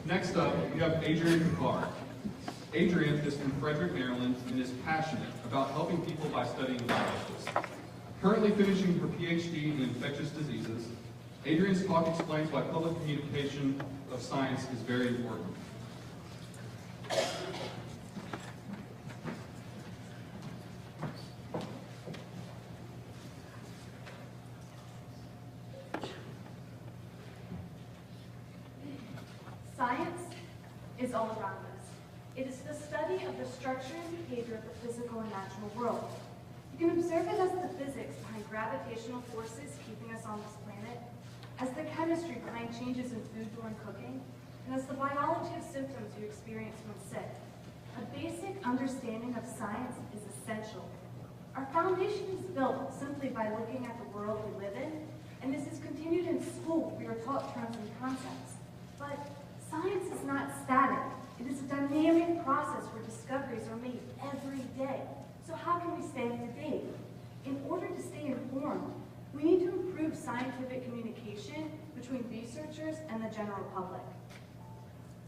Next up, we have Adrian Pickar. Adrian is from Frederick, Maryland, and is passionate about helping people by studying viruses. Currently finishing her PhD in infectious diseases, Adrian's talk explains why public communication of science is very important. Science is all around us. It is the study of the structure and behavior of the physical and natural world. You can observe it as the physics behind gravitational forces keeping us on this planet, as the chemistry behind changes in food during cooking, and as the biology of symptoms you experience when sick. A basic understanding of science is essential. Our foundation is built simply by looking at the world we live in, and this is continued in school where we are taught terms and concepts. But science is not static. It is a dynamic process where discoveries are made every day. So how can we stay up to date? In order to stay informed, we need to improve scientific communication between researchers and the general public.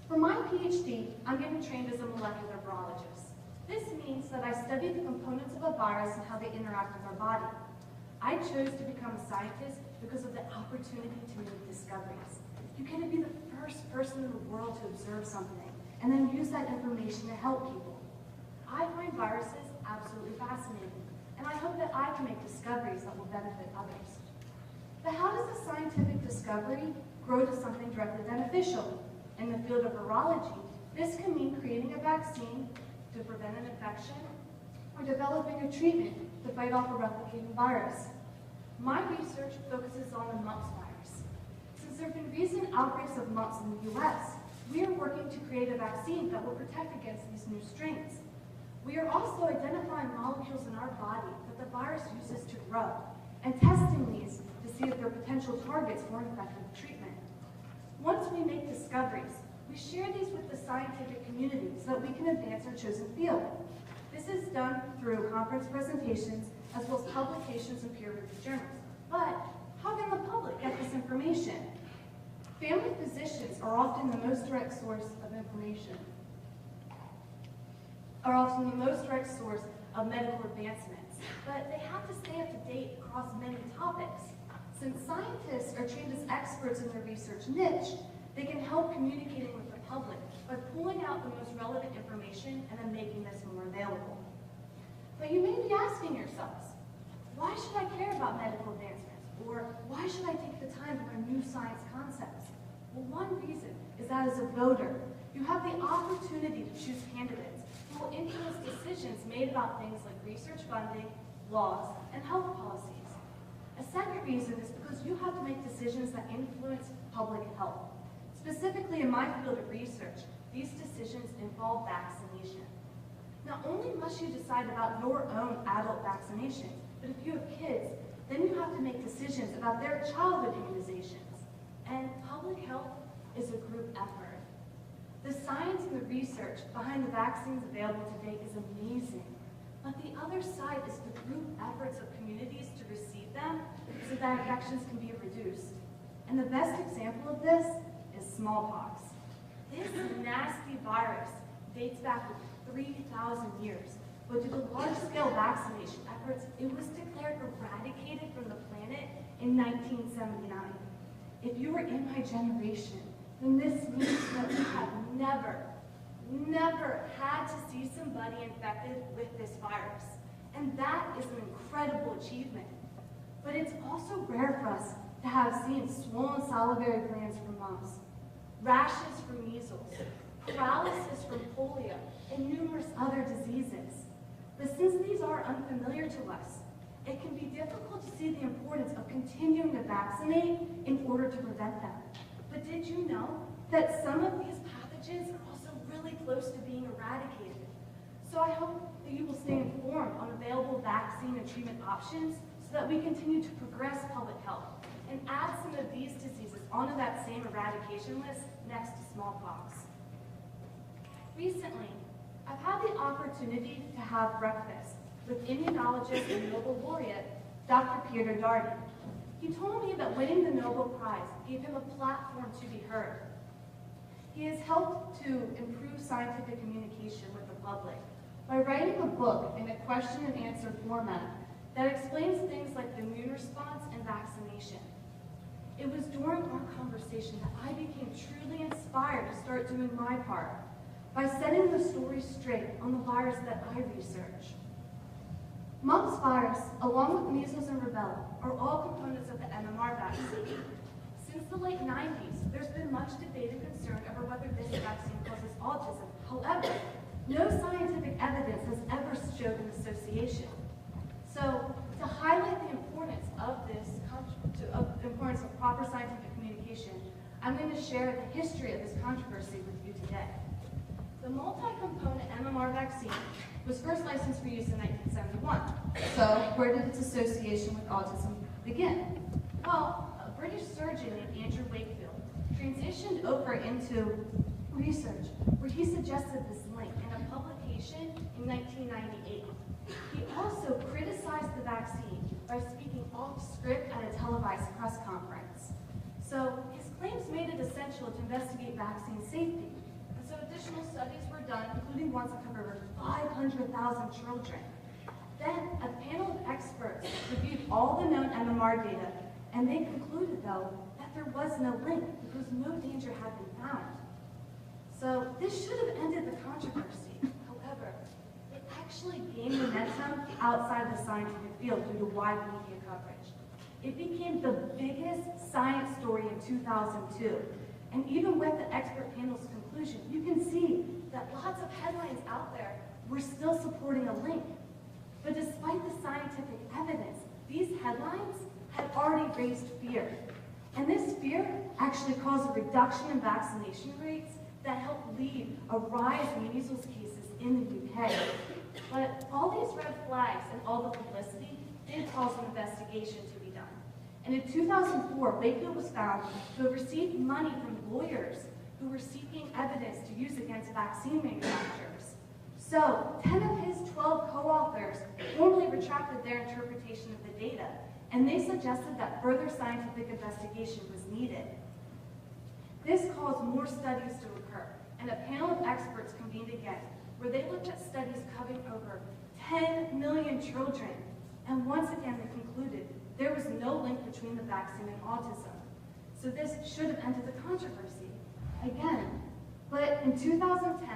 For my PhD, I'm getting trained as a molecular virologist. This means that I study the components of a virus and how they interact with our body. I chose to become a scientist because of the opportunity to make discoveries. You get to be the first person in the world to observe something and then use that information to help people. I find viruses absolutely fascinating, and I hope that I can make discoveries that will benefit others. But how does a scientific discovery grow to something directly beneficial? In the field of virology, this can mean creating a vaccine to prevent an infection or developing a treatment to fight off a replicating virus. My research focuses on the mumps virus. Since there have been recent outbreaks of mumps in the US, we are working to create a vaccine that will protect against these new strains. We are also identifying molecules in our body that the virus uses to grow and testing these to see if they're potential targets for an effective treatment. Once we make discoveries, we share these with the scientific community so that we can advance our chosen field. This is done through conference presentations as well as publications in peer-reviewed journals. But how can the public get this information? Family physicians are often the most direct source of information, of medical advancements, but they have to stay up to date across many topics. Since scientists are trained as experts in their research niche, they can help communicating with the public by pulling out the most relevant information and then making this more available. But you may be asking yourselves, why should I care about medical advancements? Or why should I take the time to learn new science concepts? Well, one reason is that as a voter, you have the opportunity to choose candidates who will influence decisions made about things like research funding, laws, and health policies. A second reason is because you have to make decisions that influence public health. Specifically in my field of research, these decisions involve vaccination. Not only must you decide about your own adult vaccination, but if you have kids, then you have to make decisions about their childhood immunizations. And public health is a group effort. The science and the research behind the vaccines available today is amazing. But the other side is the group efforts of communities to receive them so that infections can be reduced. And the best example of this is smallpox. This nasty virus dates back 3,000 years, but due to large-scale vaccination efforts, it was declared eradicated from the planet in 1979. If you are in my generation, then this means that we have never had to see somebody infected with this virus. And that is an incredible achievement. But it's also rare for us to have seen swollen salivary glands from mumps, rashes from measles, paralysis from polio, and numerous other diseases. But since these are unfamiliar to us, it can be difficult to see the importance of continuing to vaccinate in order to prevent them. But did you know that some of these pathogens are also really close to being eradicated? So I hope that you will stay informed on available vaccine and treatment options so that we continue to progress public health and add some of these diseases onto that same eradication list next to smallpox. Recently, I've had the opportunity to have breakfast with immunologist and Nobel laureate, Dr. Pickar. He told me that winning the Nobel Prize gave him a platform to be heard. He has helped to improve scientific communication with the public by writing a book in a question and answer format that explains things like the immune response and vaccination. It was during our conversation that I became truly inspired to start doing my part by setting the story straight on the virus that I research. Mumps virus, along with measles and rubella, are all components of the MMR vaccine. Since the late 90s, there's been much debate and concern over whether this vaccine causes autism. However, no scientific evidence has ever showed an association. So, to highlight the importance of proper scientific communication, I'm going to share the history of this controversy with you today. The multi-component MMR vaccine was first licensed for use in 1971. So, where did its association with autism begin? Well, a British surgeon named Andrew Wakefield transitioned over into research where he suggested this link in a publication in 1998. He also criticized the vaccine by speaking off script at a televised press conference. So his claims made it essential to investigate vaccine safety. And so additional studies were done, including ones that covered over 500,000 children. Then a panel of experts reviewed all the known MMR data, and they concluded, though, that there was no link because no danger had been found. So this should have ended the controversy. However, it actually gained momentum outside the scientific field due to wide media coverage. It became the biggest science story in 2002. And even with the expert panel's conclusion, you can see that lots of headlines out there were still supporting a link. But despite the scientific evidence, these headlines had already raised fear. And this fear actually caused a reduction in vaccination rates that helped lead a rise in measles cases in the UK. But all these red flags and all the publicity did cause an investigation to be done. And in 2004, Wakefield was found to have received money from lawyers who were seeking evidence to use against vaccine manufacturers. So 10 of his 12 co-authors formally retracted their interpretation of the data, and they suggested that further scientific investigation was needed. This caused more studies to occur, and a panel of experts convened again, where they looked at studies covering over 10 million children, and once again they concluded there was no link between the vaccine and autism. So this should have ended the controversy. Again, but in 2010,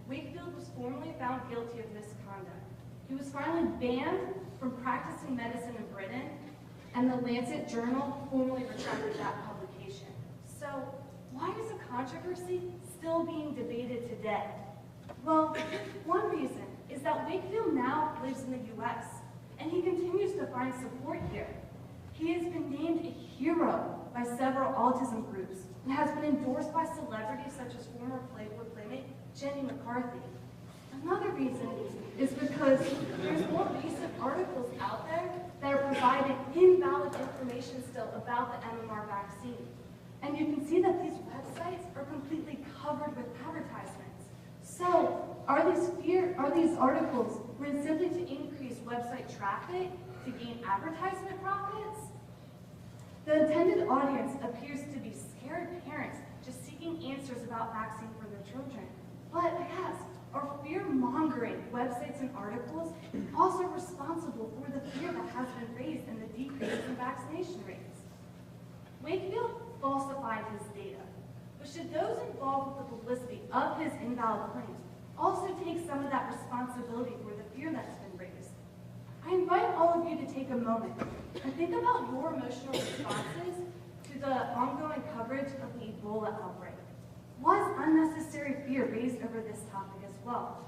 Wakefield was formally found guilty of misconduct. He was finally banned from practicing medicine in Britain, and the Lancet Journal formally retracted that publication. So why is the controversy still being debated today? Well, one reason is that Wakefield now lives in the US, and he continues to find support here. He has been named a hero by several autism groups and has been endorsed by celebrities such as former Playboy playmate Jenny McCarthy. Another reason is because there's more recent articles out there that are providing invalid information still about the MMR vaccine. And you can see that these websites are completely covered with advertisements. So are these articles written simply to increase website traffic to gain advertisement profits? The intended audience appears to be scared parents just seeking answers about vaccine for their children. But yes, are fear-mongering websites and articles also responsible for the fear that has been raised in the decrease in vaccination rates? Wakefield falsified his data, but should those involved with the publicity of his invalid claims also take some of that responsibility for the fear that's been raised? I invite all of you to take a moment and think about your emotional responses to the ongoing coverage of the Ebola outbreak. Was unnecessary fear raised over this topic as well?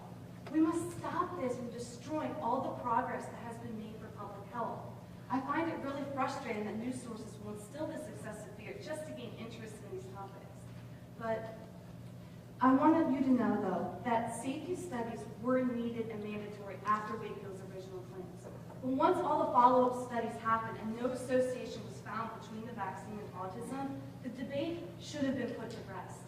We must stop this from destroying all the progress that has been made for public health. I find it really frustrating that news sources will instill this excessive fear just to gain interest in these topics. But I wanted you to know, though, that safety studies were needed and mandatory after Wakefield's original claims. But once all the follow-up studies happened and no association was found between the vaccine and autism, the debate should have been put to rest.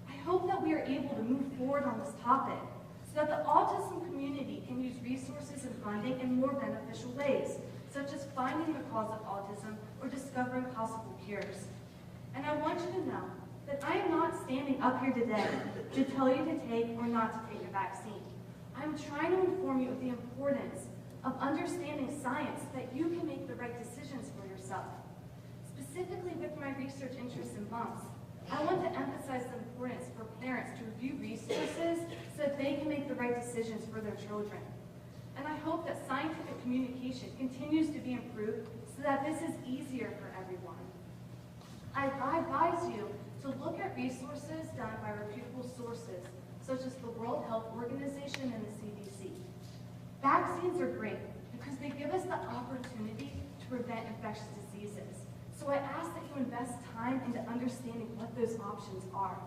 I hope that we are able to move forward on this topic so that the autism community can use resources and funding in more beneficial ways, such as finding the cause of autism or discovering possible cures. And I want you to know that I am not standing up here today to tell you to take or not to take a vaccine. I'm trying to inform you of the importance of understanding science so that you can make the right decisions for yourself. Specifically with my research interests in moms, I want to emphasize the importance for parents to review resources so that they can make the right decisions for their children. And I hope that scientific communication continues to be improved so that this is easier for everyone. I advise you to look at resources done by reputable sources, such as the World Health Organization and the CDC. Vaccines are great because they give us the opportunity to prevent infectious diseases. So I ask that you invest time into understanding what those options are.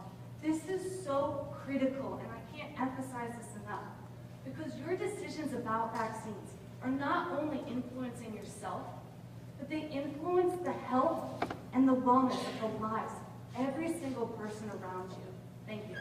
This is so critical, and I can't emphasize this enough, because your decisions about vaccines are not only influencing yourself, but they influence the health and the wellness of the lives of every single person around you. Thank you.